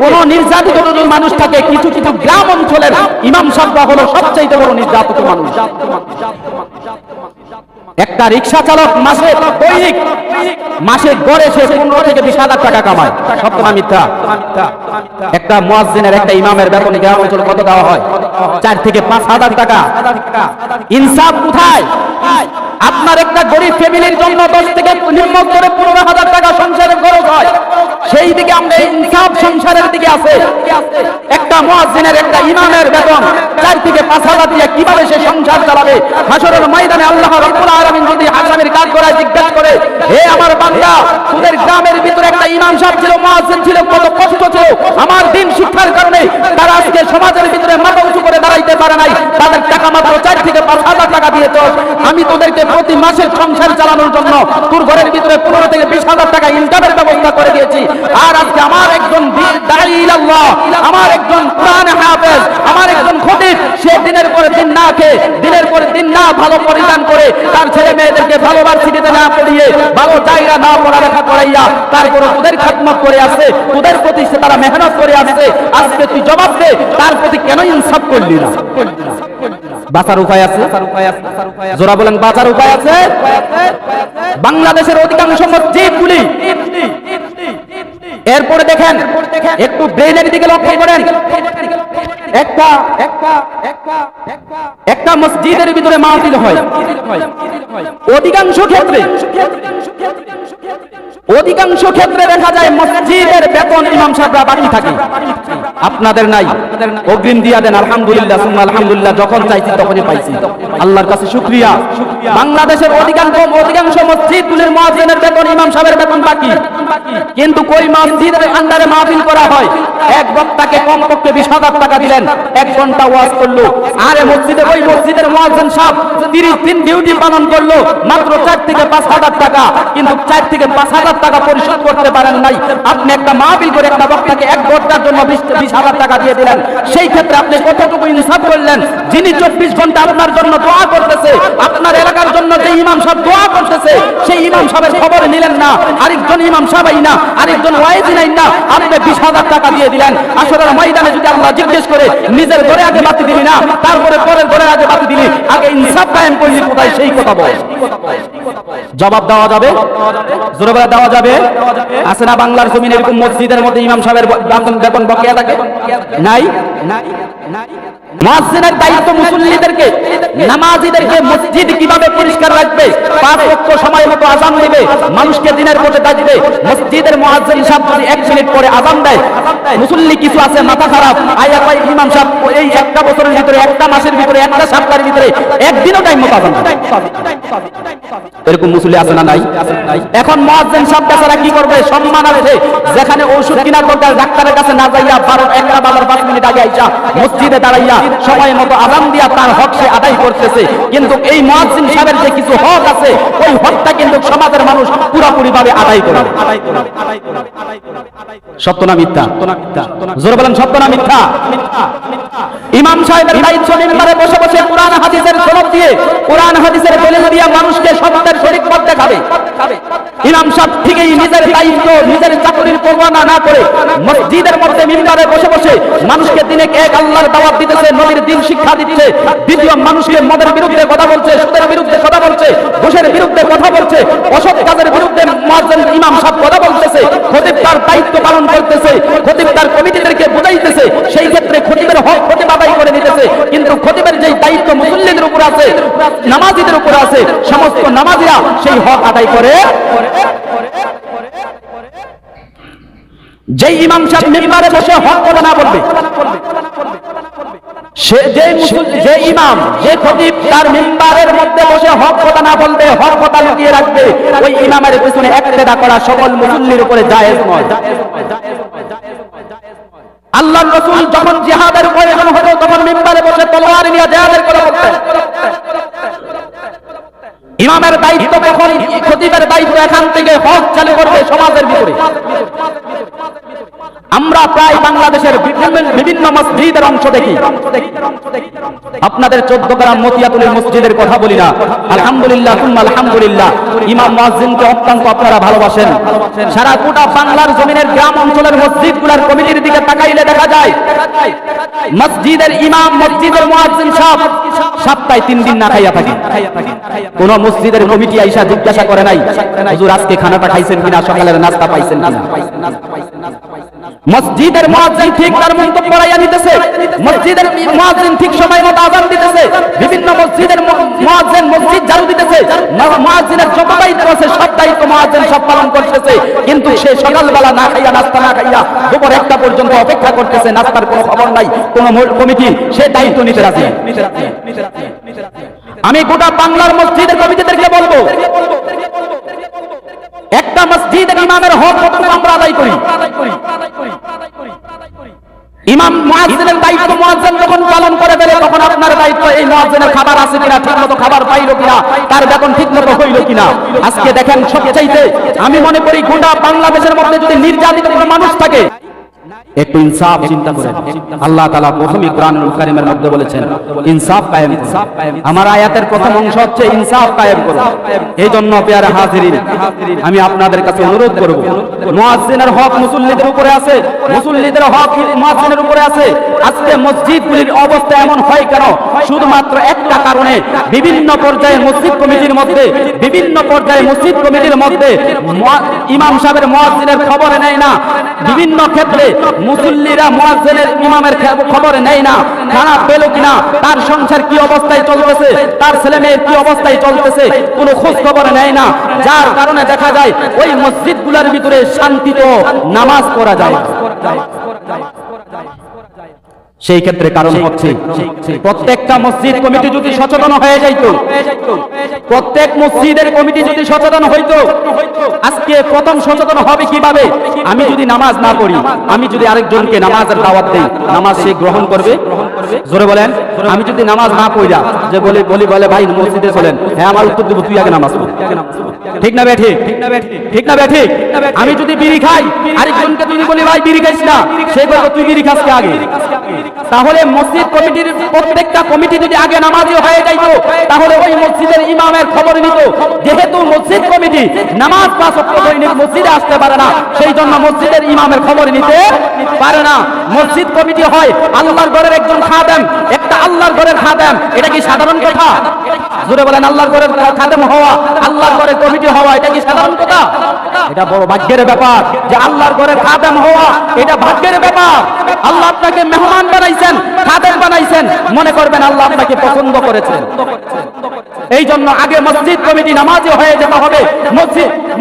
কোন নির্যাতিত যদি মানুষ থাকে, কিছু কিছু গ্রাম অঞ্চলের ইমাম সাহেবরা হলো সবচেয়ে বড় নির্যাতিত মানুষ। একটা রিক্সা চালক মাসে গড়ে সে 15 থেকে 20,000 টাকা কামায়, সত্য না মিথ্যা? একটা মুয়াজ্জিনের, একটা ইমামের বেতন গ্রাম অঞ্চলে কত দেওয়া হয়? 4 থেকে 5,000 টাকা। ইনসাফ কোথায়? আপনার একটা গরিব ফ্যামিলির জন্য 10 থেকে নিম্ন করে 15,000 টাকা সংসারের খরচ হয়, সেই দিকে আমরা ইনসাফ সংসারের দিকে আছে। একটা মুয়াজ্জিনের, একটা ইমামের বেতন 4 থেকে 5,000 দিয়ে কিভাবে সে সংসার চালাবে? হাশরের ময়দানে আল্লাহ রাব্বুল আলামিন যদি আসামির কাজ করায় জিজ্ঞাসা করে, হে আমার বান্দা, তোদের গ্রামের ভিতরে একটা ইমাম সাহেব ছিল, মুয়াজ্জিন ছিল, কত কষ্ট ছিল আমার দিন শিক্ষার কারণে, তারা আজকে সমাজের ভিতরে মাথা উঁচু করে দাঁড়াইতে পারে নাই, তাদের টাকা মাত্র 4 থেকে 5,000 টাকা দিয়েছ। আমি তোদেরকে প্রতি মাসে সংসার চালানোর জন্য তোর ঘরের ভিতরে 15 থেকে 20,000 টাকা ইনকামের ব্যবস্থা করে দিয়েছি। আর আজকে আমার একজন দাঈ ইলাল্লাহ, আমার একজন কোরআন হাফেজ, আমার একজন খতিব, সে দিনের পরে দিন না খেয়ে, দিনের পরে দিন না ভালো পরিধান করে, তার ছেলে মেয়েদেরকে ভালো ভার্সিটিতে না পড়িয়ে, ভালো জায়গা না পড়ালেখা করাইয়া, তারপরে তোদের খাদমত করে আসছে, তোদের প্রতি সে তারা মেহনত করে আসছে। আজকে তুই জবাব দে, তার প্রতি কেন ইনসাফ করলি না? বাঁচার উপায় আছে? জোরা বলেন, বাঁচার উপায় আছে? বাংলাদেশের অধিকাংশ মসজিদগুলি, এরপরে দেখেন, একটু ব্রেনের দিকে লক্ষ্য করেন, একটা মসজিদের ভিতরে মাহফিল হয়, অধিকাংশ ক্ষেত্রে দেখা যায় মসজিদের বেতন ইমাম সাহেবরা বাকি থাকে, আপনাদের নাই। অগ্রিম দিয়া দেন, আলহামদুলিল্লাহ সুম্মা আলহামদুলিল্লাহ, যখন চাইছি তখনই পাইছি, আল্লাহর কাছে শুকরিয়া। বাংলাদেশের অধিকাংশ মসজিদগুলির মুয়াজ্জিনের বেতন ইমাম সাহেবের বেতন বাকি, কিন্তু কই মসজিদের আন্ডারে মাহফিল করা হয়, এক বক্তাকে কমপক্ষে 20,000 টাকা দিলেন, 1 ঘন্টা ওয়াজ করলো, আর ওই মসজিদের মুয়াজ্জিন সাহেব 30 দিন ডিউটি পালন করলো, মাত্র 4 থেকে 5,000 টাকা, কিন্তু 4 থেকে 5,000 টাকা পরিশোধ করতে পারেন নাই। আপনি একটা মাহফিল করে একটা বক্তাকে 1 ঘন্টার জন্য 20,000 টাকা দিয়ে দিলেন, সেই ক্ষেত্রে আপনি কতটুকু ইনসাফ করলেন? যিনি 24 ঘন্টা আপনার জন্য দোয়া করতেছে, আপনার এলাকার জন্য যে ইমাম সাহেব দোয়া করতেছে, সেই ইমাম সাহেবের খবর নিলেন না, আরেকজন ইমাম সাহেবই না, আরেকজন ওয়াইজি নাই না, আপনি 20,000 টাকা দিয়ে দিলেন। আসরের ময়দানে যদি আল্লাহ জিজ্ঞেস করে, নিজের ঘরে আগে বাতি দিলি না, তারপরে পরের ঘরে আগে বাতি দিলি, আগে ইনসাফ কায়েম করলি কোথায়? সেই কথা বল। জবাব দেওয়া যাবে? জোরে বলে দেওয়া যাবে? আছে না বাংলার জমিনে এরকম মসজিদের মধ্যে ইমাম সাহেবের বেতন বকেয়া থাকে? নাই। মুয়াজ্জিনের দায়িত্ব মুসল্লিদেরকে, নামাজীদেরকে মসজিদ কিভাবে পরিষ্কার রাখবে, 5 ওয়াক্ত সময় মতো আযান দিবে, মানুষকে দিনের পথে ডাকবে। মসজিদের মুয়াজ্জিন সাহেব যদি 1 মিনিট পরে আযান দেয়, মুসল্লি কিছু আছে মাথা খারাপ, আয়া কয় ইমাম সাহেব এই একটা বছরের ভিতরে, একটা মাসের ভিতরে, একটা সপ্তাহের ভিতরে একদিনও টাইম মতো আযান দেয়। এরকম মুসল্লি আছে না নাই? এখন মুয়াজ্জিন সাহেব বেচারা কি করবে? সম্মান আছে, যেখানে ঔষধ কিনার দরকার ডাক্তারের কাছে না যাইয়া 12-1 বাজার 5 মিনিট আগে আইসা মসজিদে দাঁড়াইয়া সময় মতো আযান দিয়া তার হক সে আদায় করতেছে। কিন্তু এই মুয়াজ্জিন সাহেবের যে কিছু হক আছে, ওই হকটা কিন্তু সমাজের মানুষ পুরোপুরি ভাবে আদায় করে। সত্য না মিথ্যা? জোরে বলেন, সত্য না মিথ্যা? ইমাম সাহেবের দায়িত্ব মিম্বারে বসে বসে কোরআন হাদিসের সনদ দিয়ে, কোরআন হাদিসের দলিল দিয়ে মানুষকে সত্যের সঠিক পথ দেখাবে। ইমাম সাহেব ঠিকই নিজের দায়িত্ব, নিজের চাকরির পরোয়া না করে মসজিদের মধ্যে মিম্বারে বসে বসে মানুষকে দিনে এক আল্লাহর দাওয়াত দিতেছে, নবীর দ্বীন শিক্ষা দিচ্ছে। দ্বিতীয়, মানুষকে মদের বিরুদ্ধে কথা বলছে, সুদের বিরুদ্ধে কথা বলছে, ঘুষের বিরুদ্ধে কথা বলছে, অসৎ কাজের বিরুদ্ধে মুয়াজ্জিন ইমাম সাহেব কথা বলতেছে। খতিব তার দায়িত্ব পালন করতেছে, খতিব তার কমিটিদেরকে বুঝাইতেছে, সেই ক্ষেত্রে খতিবের হক খতিব আদায় করে নিতেছে। কিন্তু খতিবের যেই দায়িত্ব মুসল্লিদের উপর আছে, নামাজীদের উপর আছে, সমস্ত নামাজীরা সেই হক আদায় করে। যেই ইমাম সাহেব মিম্বারে বসে হক কথা না বলবে, যে ইমাম, যে খতিব তার মিম্বারের মধ্যে বসে হক কথা না বলবে, হক কথা লুকিয়ে রাখবে, ওই ইমামের পিছনে ইক্তেদা করা সকল মুসল্লির উপরে জায়েজ নয়। আল্লাহর রাসূল যখন জিহাদের প্রয়োজন হতো, তখন মিম্বারে বসে তলোয়ার নিয়ে জিহাদের কথা বলতেন। ইমামের দায়িত্ব কখন, খতিবের দায়িত্ব এখান থেকে হক চালু করবে সমাজের ভিতরে। আমরা প্রায় বাংলাদেশের বিভিন্ন মসজিদের অংশ দেখি, আপনাদের 14 গ্রাম মতিয়াতুলের মসজিদের কথা বলি না। আলহামদুলিল্লাহ তুম্মা আলহামদুলিল্লাহ, ইমাম মুয়াজ্জিনকে অত্যন্ত আপনারা ভালোবাসেন। সারা গোটা বাংলার জমিনের গ্রাম অঞ্চলের মসজিদগুলোর কমিটির দিকে তাকাইলে দেখা যায় মসজিদের ইমাম, মসজিদের মুয়াজ্জিন সব সপ্তাহে 3 দিন না খাইয়া থাকে। কোন মসজিদের কমিটি আইসা জিজ্ঞাসা করে নাই হুজুর আজকে খানাটা খাইছেন কিনা, সকালের নাস্তা পাইছেন কিনা। মসজিদের মুয়াজ্জিন ঠিক তার মন্তব্য পড়াইয়া নিতেছে, মসজিদের মুয়াজ্জিন ঠিক সময় মতো আযান দিতেছে, বিভিন্ন মসজিদের মুয়াজ্জিন মসজিদ ঝাড়ু দিতেছে, মুয়াজ্জিনের যত দায়িত্ব আছে সব দায়িত্ব মুয়াজ্জিন সব পালন করতেছে, কিন্তু সে সকালবেলা না খাইয়া, নাস্তা না খাইয়া দুপুর 1টা পর্যন্ত অপেক্ষা করতেছে, নাস্তার কোনো খবর নাই। কোন কমিটি সে দায়িত্ব নিতে রাজি। আমি গোটা বাংলার মসজিদের কমিটিদেরকে বলবো, একটা মসজিদের ইমামের হক আমরা আদায় করি। ইমাম মুয়াজ্জিনের দায়িত্ব মুয়াজ্জিন যখন পালন করে ফেলে, তখন আপনার দায়িত্ব এই মুয়াজ্জিনের খাবার আছে কিনা, ঠিকমতো খাবার পাইলো কিনা, তার বেতন ঠিকমতো হইলো কিনা। আজকে দেখেন সবচাইতে আমি মনে করি গোটা বাংলাদেশের মধ্যে যদি নির্যাতিত কোনো মানুষ থাকে, একটু ইনসাফ চিন্তা করেন। আল্লাহ তাআলা প্রথমে কোরআনুল কারীমের মধ্যে বলেছেন ইনসাফ কায়েম করো। আমার আয়াতের প্রথম অংশ হচ্ছে ইনসাফ কায়েম করো। এইজন্য পেয়ারে হাজিরিন, আমি আপনাদের কাছে অনুরোধ করব, মুয়াজ্জিনের হক মুসল্লিদের উপরে আছে, মুসল্লিদের হক মুয়াজ্জিনের উপরে আছে। আজকে মসজিদগুলির অবস্থা এমন হয় কেন? শুধুমাত্র একটা কারণে, বিভিন্ন পর্যায়ে মসজিদ কমিটির মধ্যে, বিভিন্ন পর্যায়ে মসজিদ কমিটির মধ্যে ইমাম সাহেবের মুয়াজ্জিনের খবর নেয় না। বিভিন্ন ক্ষেত্রে মুসল্লিরা মুয়াজ্জিনের ইমামের খবর নেয় না, খানা পেল কিনা, তার সংসার কি অবস্থায় চলতেছে, তার ছেলে মেয়ের কি অবস্থায় চলতেছে, কোনো খোঁজ খবর নেয় না। যার কারণে দেখা যায় ওই মসজিদগুলোর ভিতরে শান্তিতে নামাজ পড়া যায়। সেই ক্ষেত্রে কারণ হচ্ছে প্রত্যেকটা মসজিদ কমিটি যদি সচেতন হয়ে যাইত, প্রত্যেক মসজিদের কমিটি যদি সচেতন হইতো। আজকে প্রথম সচেতন হবে কিভাবে? আমি যদি নামাজ না পড়ি, আমি যদি আরেকজনকে নামাজের দাওয়াত দেই, নামাজ সে গ্রহণ করবে? জোরে বলেন। আমি যদি নামাজ না পড়া যে বলে ভাই মসজিদে চলেন, হ্যাঁ আমার উত্তর দেব তুই আগে নামাজ পড়। ঠিক না বেঠিক? ঠিক না বেঠিক? আমি যদি বিড়ি খাই, আরেকজনকে যদি বলি ভাই বিড়ি খাইস না, সে বলবে তুই বিড়ি খাস কে আগে। তাহলে মসজিদ কমিটির প্রত্যেকটা কমিটি যদি আগে নামাজি হয়ে যাইতো, তাহলে ওই মসজিদের ইমামের খবর নিত। যেহেতু মসজিদ কমিটি নামাজ 5 ওয়াক্ত দৈনিক মসজিদে আসতে পারে না, সেই জন্য মসজিদের ইমামের খবর নিতে পারে না। মসজিদ কমিটি হয় আল্লাহর ঘরের একজন খাদেম, একটা আল্লাহর ঘরের খাদেম। এটা কি সাধারণ কথা? জোরে বলেন। আল্লাহর ঘরের খাদেম হওয়া, আল্লাহর ঘরের কমিটি হওয়া, এটা কি সাধারণ কথা? এটা বড় ভাগ্যের ব্যাপার যে আল্লাহর ঘরের খাদেম হওয়া, এটা ভাগ্যের ব্যাপার। আল্লাহ আপনাকে মেহমান বানাইছেন, খাদেম বানাইছেন, মনে করবেন আল্লাহ আপনাকে পছন্দ করেছেন। এই জন্য আগে মসজিদ কমিটি নামাজি হয়ে যেতে হবে।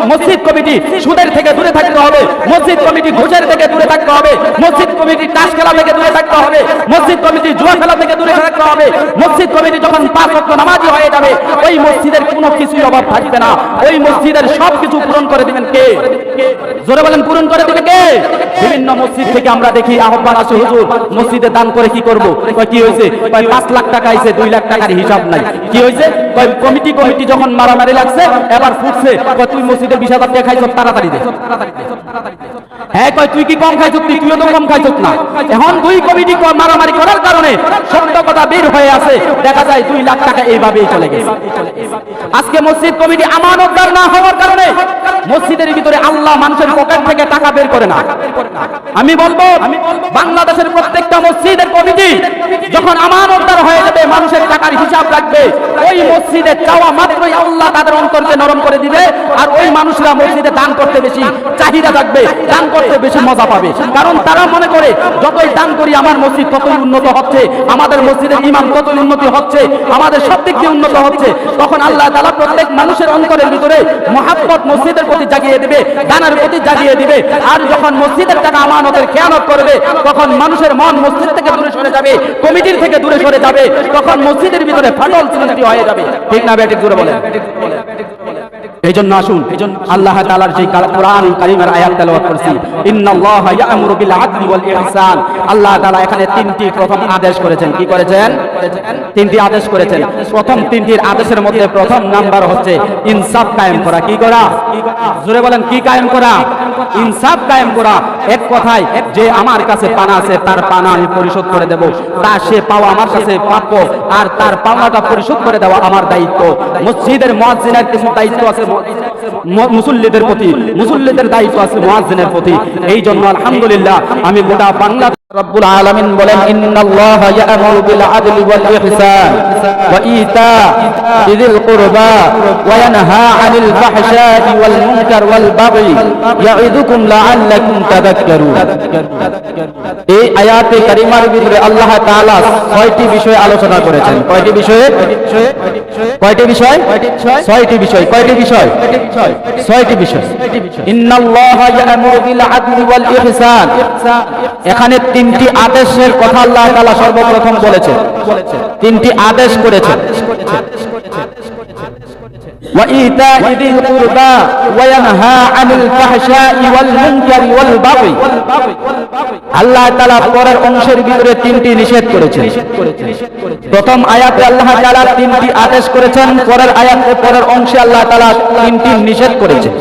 মসজিদ কমিটি সুদের থেকে দূরে থাকতে হবে, মসজিদ কমিটি ঘুষের থেকে দূরে থাকতে হবে, মসজিদ কমিটি তাস খেলা থেকে দূরে থাকতে হবে, মসজিদ কমিটি জুয়া খেলা থেকে দূরে থাকতে হবে। মসজিদ কমিটি যখন 5 ওয়াক্ত নামাজি হয়ে যাবে, ওই মসজিদের কোনো কিছুই অভাব থাকবে না। ওই মসজিদের সব কিছু পূরণ করে দিবেন কে? জোরে বলেন, পূরণ করে দিবে কে? বিভিন্ন মসজিদ থেকে আমরা দেখি আহ্বান আসে, হুজুর মসজিদে দান করে কি করব? কি হয়েছে? 5 লাখ টাকা আইছে, 2 লাখ টাকার হিসাব নাই। কি হয়েছে? কমিটি যখন মারামারি লাগছে, এবার ফুটছে, তুই মসজিদে 20,000 টাকা খাইছ, তাড়াতাড়ি দে। হ্যাঁ কয় তুই কি কম খাইছ? তুইও তো কম খাইছ না। এখন 2 কমিটি মারামারি করার কারণে সত্য কথা বের হয়ে আছে, দেখা যায় 2 লাখ টাকা এইভাবেই চলে গেছে। আজকে মসজিদ কমিটি আমানতদার না হওয়ার কারণে মসজিদের ভিতরে আল্লাহ মানুষের পকেট থেকে টাকা বের করে না। আমি বলবো বাংলাদেশের প্রত্যেকটা মসজিদের কমিটি যখন আমানতদার হয়ে যাবে, মানুষের টাকার হিসাব রাখবে, ওই মসজিদে চাওয়া মাত্রই আল্লাহ তাদের অন্তরকে নরম করে দিবে। আর ওই মানুষরা মসজিদে দান করতে বেশি চাহিদা থাকবে, দান করতে বেশি মজা পাবে। কারণ তারা মনে করে যতই দান করি আমার মসজিদ ততই উন্নত হচ্ছে, আমাদের মসজিদের ইমাম ততই উন্নতি হচ্ছে, আমাদের সব দিক দিয়ে উন্নত হচ্ছে। তখন আল্লাহ তাআলা প্রত্যেক মানুষের অন্তরের ভিতরে মহাব্বত মসজিদের প্রতি জাগিয়ে দিবে, দানের প্রতি জাগিয়ে দিবে। আর যখন মসজিদের টাকা আমানতের খেয়ানত করবে, তখন মানুষের মন মসজিদ থেকে দূরে সরে যাবে, কমিটির থেকে দূরে সরে যাবে। তখন মসজিদের ভিতরে ফাটল সৃষ্টি হয়ে যাবে। ঠিক না বেঠিক? জোরে বলেন। এই জন্য আসুন আল্লাহ তাআলার যে কোরআন কারীমের আয়াত তেলাওয়াত করছি, ইন্নাল্লাহা ইয়া'মুরু বিল আদলি ওয়াল ইহসান। আল্লাহ তাআলা এখানে তিনটি প্রথম আদেশ করেছেন। কি করেছেন? তিনটি আদেশ করেছেন। প্রথম তিনটির আদেশের মধ্যে প্রথম নাম্বার হচ্ছে ইনসাফ কায়েম করা। কি করা? জোরে বলেন, কি কায়েম করা? ইনসাফ কায়েম করা। এক কথায়, যে আমার কাছে পানা আছে তার পানা আমি পরিশোধ করে দেব, তা সে পাওয়া আমার কাছে প্রাপ্য, আর তার পাওনাটা পরিশোধ করে দেওয়া আমার দায়িত্ব। মসজিদের মুয়াজ্জিনের কিছু দায়িত্ব আছে মুসল্লিদের প্রতি, মুসল্লিদের দায়িত্ব আছে মুয়াজ্জিনের প্রতি। এই জন্য আলহামদুলিল্লাহ আমি গোটা বাংলা রব্বুল আলামিন বলেন, ইন্নাল্লাহা ইয়া'মুরু বিল আদলি ওয়াল ইহসান ওয়া ইতা'i যিল কুরবা ওয়া ইয়ানহা আনিল ফাহশা'i ওয়াল মুনকার ওয়াল বাগই ইয়া'iদুকুম লাআল্লাকুম তাযাক্কারুন। এই আয়াতে কারিমার ভিতরে আল্লাহ তাআলা 6টি বিষয় আলোচনা করেছেন। কয়টি বিষয়? কয়টি বিষয়? 6টি বিষয়। কয়টি বিষয়? 6টি বিষয়। ইন্নাল্লাহা ইয়া'মুরু বিল আদলি ওয়াল ইহসান, এখানে তিনটি আদেশের কথা আল্লাহ তাআলা সর্বপ্রথম বলেছেন, তিনটি আদেশ করেছেন। ওয়া ইতা'i যিল কুরবা ওয়া ইয়ানহা আনিল ফাহশা'i ওয়াল মুনকারি ওয়াল বাগই। আল্লাহ তাআলা পরের অংশের ভিতরে তিনটি নিষেধ করেছেন। প্রথম আয়াতে আল্লাহ তাআলা তিনটি আদেশ করেছেন, পরের আয়াতে পরের অংশে আল্লাহ তাআলা তিনটি নিষেধ করেছেন।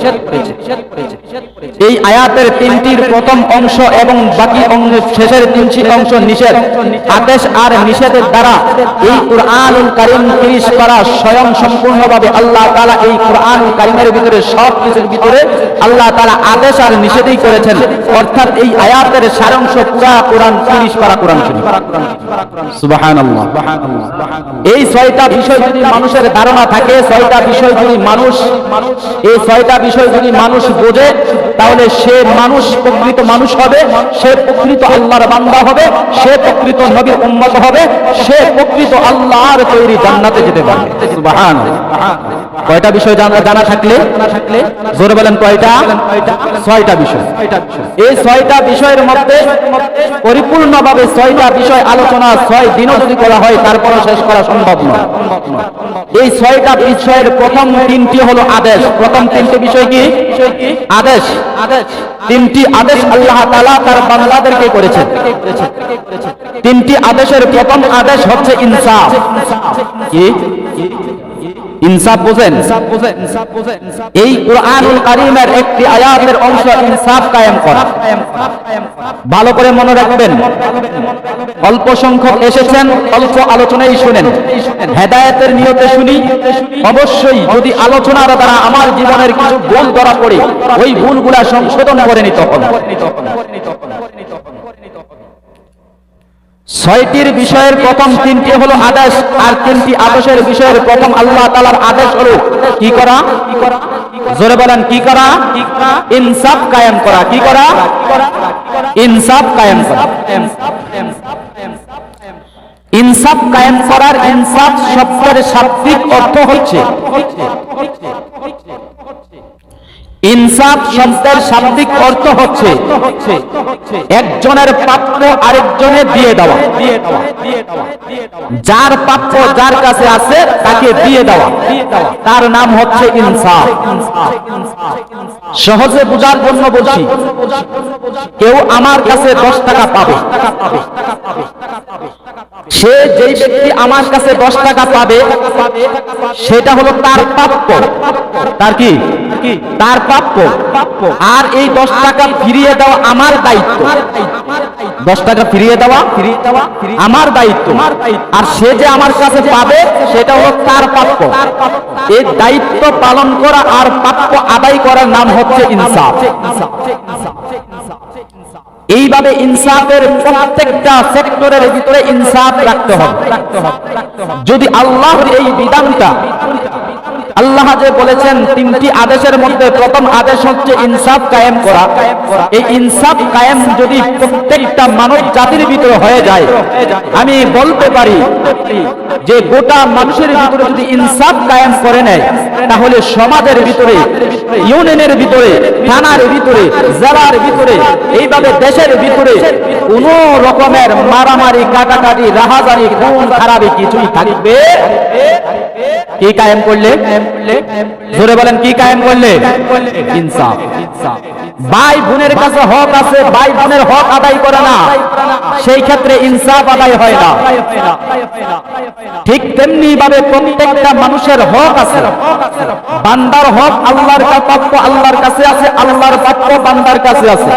এই আয়াতের তিনটির প্রথম অংশ এবং বাকি অংশের শেষের তিনটি অংশ নিষেধ। আদেশ আর নিষেধের দ্বারা এই কুরআনুল কারীম পেশ করা স্বয়ং সম্পূর্ণভাবে আল্লাহ তাআলা এই কুরআনুল কারীমের ভিতরে সব কিছুর ভিতরে আল্লাহ তাআলা আদেশ আর নিষেধই করেছেন। অর্থাৎ এই আয়াতের সারাংশ পুরা কোরআন পেশ করা কোরআন শরীফ। সুবহানাল্লাহ। এই 6টা বিষয় যদি মানুষের ধারণা থাকে, 6টা বিষয় যদি মানুষ এই 6টা বিষয় যদি মানুষ বোঝে, তাহলে সে মানুষ প্রকৃত মানুষ হবে, সে প্রকৃত আল্লাহর বান্দা হবে, সে প্রকৃত নবীর উম্মত হবে, সে প্রকৃত আল্লাহর তৈরি জান্নাতে যেতে পারবে। সুবহানাল্লাহ। কয়টা বিষয় জানা থাকলে জোরে বলেন কয়টা? 6টা বিষয়। এই 6টা বিষয়ের মধ্যে পরিপূর্ণভাবে 6টা বিষয় আলোচনা 6 দিনও যদি করা হয় তারপরও শেষ করা সম্ভব নয়। এই 6টা বিষয়ের প্রথম তিনটি হলো আদেশ। প্রথম তিনটি বিষয় কি? আদেশ। তিনটি আদেশ আল্লাহ তাআলা তার বান্দাদেরকে করেছেন। তিনটি আদেশের প্রথম আদেশ হচ্ছে ইনসাফ। কি? ইনসাফ বোঝেন? এই কুরআনুল কারীমের একটি আয়াতের অংশ ইনসাফ কায়েম করা। ভালো করে মনে রাখবেন, অল্প সংখ্যক এসেছেন, অল্প আলোচনাই শুনেন, হেদায়েতের নিয়তে শুনি। অবশ্যই যদি আলোচনার দ্বারা আমার জীবনের কিছু ভুল ধরা পড়ে, ওই ভুলগুলা সংশোধন করে নিতে হবে। 6টির বিষয়ের প্রথম তিনটি হলো আদেশ, আর তিনটি আদেশের বিষয়ের প্রথম আল্লাহ তাআলার আদেশ হলো কি করা? জোরে বলেন, কি করা? ইনসাফ কায়েম করা। কি করা? ইনসাফ কায়েম করা। ইনসাফ কায়েম করার ইনসাফ শব্দের শাব্দিক অর্থ হচ্ছে, ইনসাফ শব্দের শাব্দিক অর্থ হচ্ছে একজনের প্রাপ্য আরেকজনে দিয়ে দেওয়া। যার প্রাপ্য যার কাছে আছে তাকে দিয়ে দেওয়া, তার নাম হচ্ছে ইনসাফ। সহজে বোঝার জন্য বলছি, কেউ আমার কাছে 10 টাকা পাবে, সে যেই ব্যক্তি আমার কাছে 10 টাকা পাবে সেটা হলো তার প্রাপ্য। তার কি? তার প্রাপ্য। আর এই 10 টাকা ফিরিয়ে দেওয়া আমার দায়িত্ব। 10 টাকা ফিরিয়ে দেওয়া আমার দায়িত্ব। আর সে যে আমার কাছে পাবে সেটা হলো তার প্রাপ্য। এই দায়িত্ব পালন করা আর প্রাপ্য আদায় করার নাম হচ্ছে ইনসাফ। এইভাবে ইনসাফের প্রত্যেকটা সেক্টরের ভিতরে ইনসাফ রাখতে হবে। যদি আল্লাহর এই বিধানটা, আল্লাহ যে বলেছেন তিনটি আদেশের মধ্যে প্রথম আদেশ হচ্ছে ইনসাফ কায়েম করা, এই ইনসাফ কায়েম যদি প্রত্যেকটা মানব জাতির ভিতরে হয়ে যায়, আমি বলতে পারি যে গোটা মানুষের ভিতরে যদি ইনসাফ কায়েম করে নেয়, তাহলে সমাজের ভিতরে, ইউনিয়নের ভিতরে, থানার ভিতরে, জেলার ভিতরে, এইভাবে দেশের ভিতরে কোন রকমের মারামারি, কাটাকাটি, রাহাজানি, খুন খারাপি কিছুই থাকবে কি কায়েম করলে? জোরে বলেন, কি কায়েম করলে? ইনসাফ। ভাই বোনের কাছে হক আছে, ভাই বোনের হক আদায় করে না, সেই ক্ষেত্রে ইনসাফ আদায় হয় না। ঠিক তেমনি ভাবে প্রত্যেকটা মানুষের হক আছে। বান্দার হক আল্লাহর প্রাপ্য আল্লাহর কাছে আছে, আল্লাহর প্রাপ্য বান্দার কাছে আছে।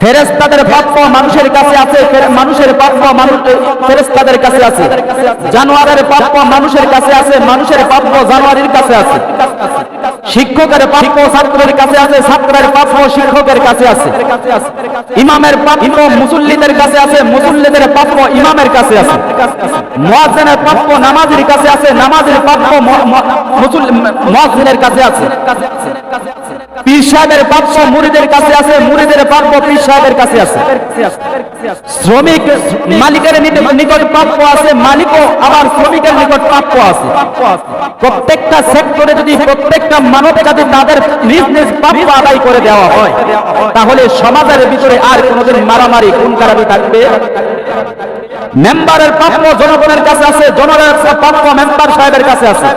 ফেরেশতাদের প্রাপ্য মানুষের কাছে আছে, মানুষের প্রাপ্য ফেরেশতাদের কাছে আছে। জানোয়ারের প্রাপ্য মানুষের কাছে আছে, মানুষের প্রাপ্য জানোয়ারের কাছে আছে। শিক্ষকের প্রাপ্য ছাত্রের কাছে আছে, ছাত্রের প্রাপ্য শিক্ষকের কাছে আছে। ইমামের প্রাপ্য মুসল্লিদের কাছে আছে, মুসল্লিদের প্রাপ্য ইমামের কাছে আছে। মুয়াজ্জিনের প্রাপ্য নামাজীর কাছে আছে, নামাজীর প্রাপ্য মুয়াজ্জিনের কাছে আছে। পীর সাহেবের প্রাপ্য মুরিদের কাছে আছে, মুরিদের প্রাপ্য পীর সাহেবের কাছে আছে। শ্রমিক মালিকের নিকট প্রাপ্য আছে, মালিকও আবার শ্রমিকের নিকট প্রাপ্য আছে। প্রত্যেকটা সেক্টরে যদি প্রত্যেকটা মানব জাতি তাদের নিজ নিজ প্রাপ্য আদায় করে দেওয়া হয়, তাহলে সমাজের ভিতরে আর কোনোদিন মারামারি খুনখারাপি থাকবে। মেম্বারের প্রাপ্য জনগণের কাছে আছে, জনগণের প্রাপ্য মেম্বার সাহেবের কাছে আছে।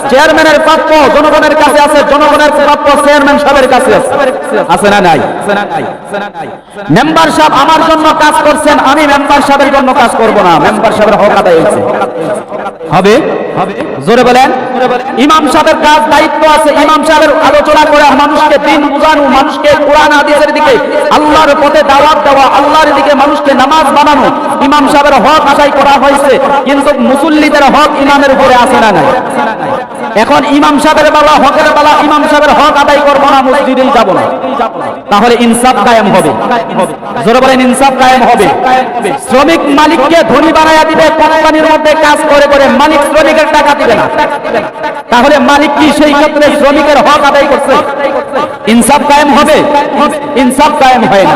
চেয়ারম্যানের প্রাপ্য জনগণের কাছে আছে, জনগণের প্রাপ্য চেয়ারম্যান সাহেবের কাছে আছে। আছে না নাই? মেম্বার সাহেব আমার জন্য কাজ করছেন, আমি মেম্বার সাহেবের জন্য কাজ করব না, মেম্বার সাহেবের হক আদায় হয়েছে হবে। জোরে বলেন। ইমাম সাহেবের কাজ দায়িত্ব আছে, ইমাম সাহেবের আলোচনা করে মানুষকে দ্বীন বোঝানো, মানুষকে কোরআন হাদিসের দিকে আল্লাহর পথে দাওয়াত দেওয়া, আল্লাহর দিকে মানুষকে নামাজ বানানো, ইমাম সাহেবের হক আদায় করা হয়েছে। কিন্তু মুসল্লিদের হক ইমামের উপরে আছে না নাই? এখন ইমাম সাহেবের বেলা হকের বেলা ইমাম সাহেবের হক আদায় করবো না, মসজিদেই যাব না, তাহলে ইনসাফ কায়েম হবে। জোরে বলেন, ইনসাফ কায়েম হবে। শ্রমিক মালিককে ধনী বানায়া দিবে, কোম্পানির মধ্যে কাজ করে করে মালিক শ্রমিকের টাকা দিবে না, তাহলে মালিক কি সেই ক্ষেত্রে শ্রমিকের হক আদায় করছে? ইনসাফ কায়েম হবে? ইনসাফ কায়েম হয় না।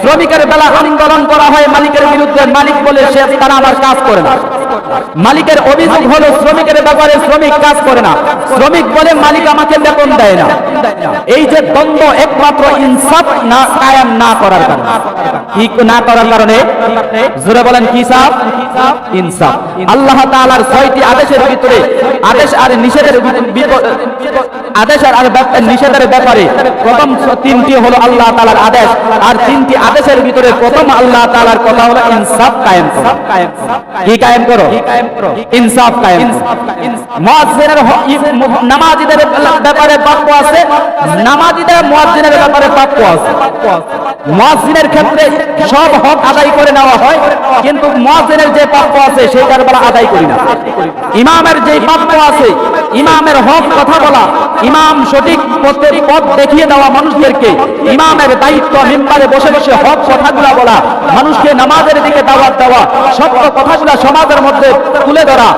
শ্রমিকের বেলা আন্দোলন করা হয় মালিকের বিরুদ্ধে, মালিক বলে সে তারা আমার কাজ করে না। মালিকের অভিযোগ হলো শ্রমিকের ব্যাপারে শ্রমিক কাজ করে না, শ্রমিক বলে মালিক আমাকে বেতন দেয় না। এই যে দ্বন্দ্ব একমাত্র ইনসাফ না কায়েম না করার কারণে। কি না করার কারণে? জোরে বলেন, কি সাফ? ইনসাফ। আল্লাহ তাআলার 6টি আদেশের ভিতরে আদেশ আর নিষেধের আদেশ আর নিষেধের ব্যাপারে প্রথম 3টি হলো আল্লাহ তাআলার আদেশ, আর 3টি আদেশের ভিতরে প্রথম আল্লাহ তাআলার কথা হলো ইনসাফ কায়েম করো। কি কায়েম করো? ইনসাফ কায়েম করো। মুয়াজ্জিনের নামাজীদের ব্যাপারে প্রাপ্য আছে, নামাজীদের মুয়াজ্জিনের ব্যাপারে প্রাপ্য আছে। মুয়াজ্জিনের ক্ষেত্রে সব হক আদায় করে নেওয়া হয়, কিন্তু মুয়াজ্জিনের যে প্রাপ্য আছে সেটার বেলা আদায় করি না। ইমামের যে প্রাপ্য আছে, ইমামের হক কথা বলা, ইমাম সঠিক পথ দেখিয়ে দেওয়া মানুষদেরকে, ইমামের দায়িত্ব মিম্বারে বসে বসে হক কথাগুলা বলা, মানুষকে নামাজের দিকে দাওয়াত দেওয়া, সত্য কথাগুলা সমাজের মধ্যে তুলে ধরা,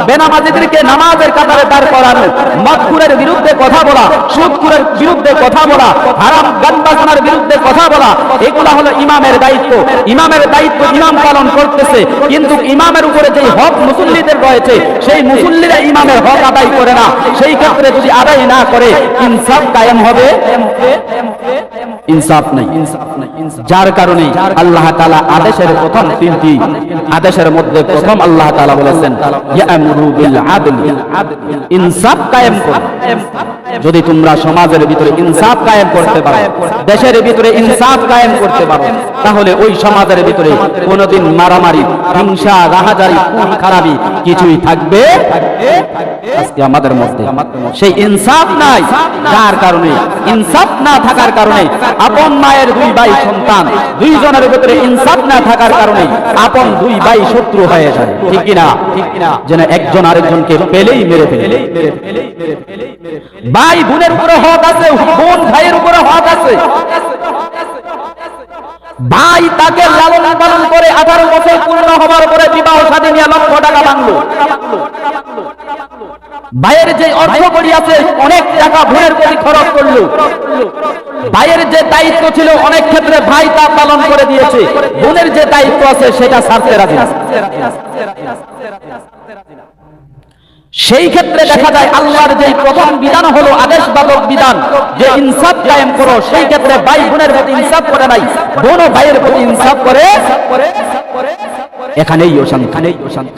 বেনামাজিদেরকে নামাজের কাতারে দাঁড় করানো, মদখুরের বিরুদ্ধে কথা বলা, সুদখুরের বিরুদ্ধে কথা বলা, হারাম গান বাজনার বিরুদ্ধে কথা বলা, এগুলা হলো ইমামের দায়িত্ব। ইমামের দায়িত্ব ইমাম পালন করতেছে, কিন্তু ইমামের উপরে যে হক মুসল্লিদের রয়েছে সেই মুসল্লিরা ইমামের হক আদায় করে না, সেই ক্ষেত্রে যদি আদায় না করে ইনসাফ কায়েম হবে? ইনসাফ নাই। যার কারণে আল্লাহ তাআলা আদেশের প্রথম 3টি আদেশের মধ্যে প্রথম আল্লাহ তাআলা বলেছেন ইয়ামুরু বিল আদলি, ইনসাফ কায়েম করো। যদি তোমরা সমাজের ভিতরে ইনসাফ কায়েম করতে পারো, দেশের ভিতরে ইনসাফ কায়েম করতে পারো, তাহলে ওই সমাজের ভিতরে কোনোদিন মারামারি, হিংসা, রাহাজারি, খুন খারাপি কিছুই থাকবে। আজকে আমাদের মধ্যে সেই ইনসাফ নাই, যার কারণে ইনসাফ না থাকার কারণে আপন মায়ের 2 ভাই সন্তান, 2 জনের ভিতরে ইনসাফ না থাকার কারণে আপন 2 ভাই শত্রু হয়ে যায়। ঠিক কিনা? যেন একজন আরেকজনকে পেলেই মেরে ফেলে। ভাই বোনের উপরে হক আছে, বোন ভাইয়ের উপরে হক আছে। ভাই তাকে লালন পালন করে 18 বছর পূর্ণ হবার পরে বিবাহ শাদী নিয়ে লক্ষ টাকা ভাঙলো। ভাইয়ের যে অর্থ করি আছে অনেক টাকা বোনের প্রতি খরচ করলো। ভাইয়ের যে দায়িত্ব ছিল অনেক ক্ষেত্রে ভাই তা পালন করে দিয়েছে, বোনের যে দায়িত্ব আছে সেটা ছাড়তে রাজি না। সেই ক্ষেত্রে দেখা যায় আল্লাহর যে প্রথম বিধান হলো আদেশবাদক বিধান যে ইনসাফ কায়েম করো, সেই ক্ষেত্রে ভাই বোনের প্রতি ইনসাফ করে নাই, বোন ও ভাইয়ের প্রতি ইনসাফ করে। এখানেই অশান্তি।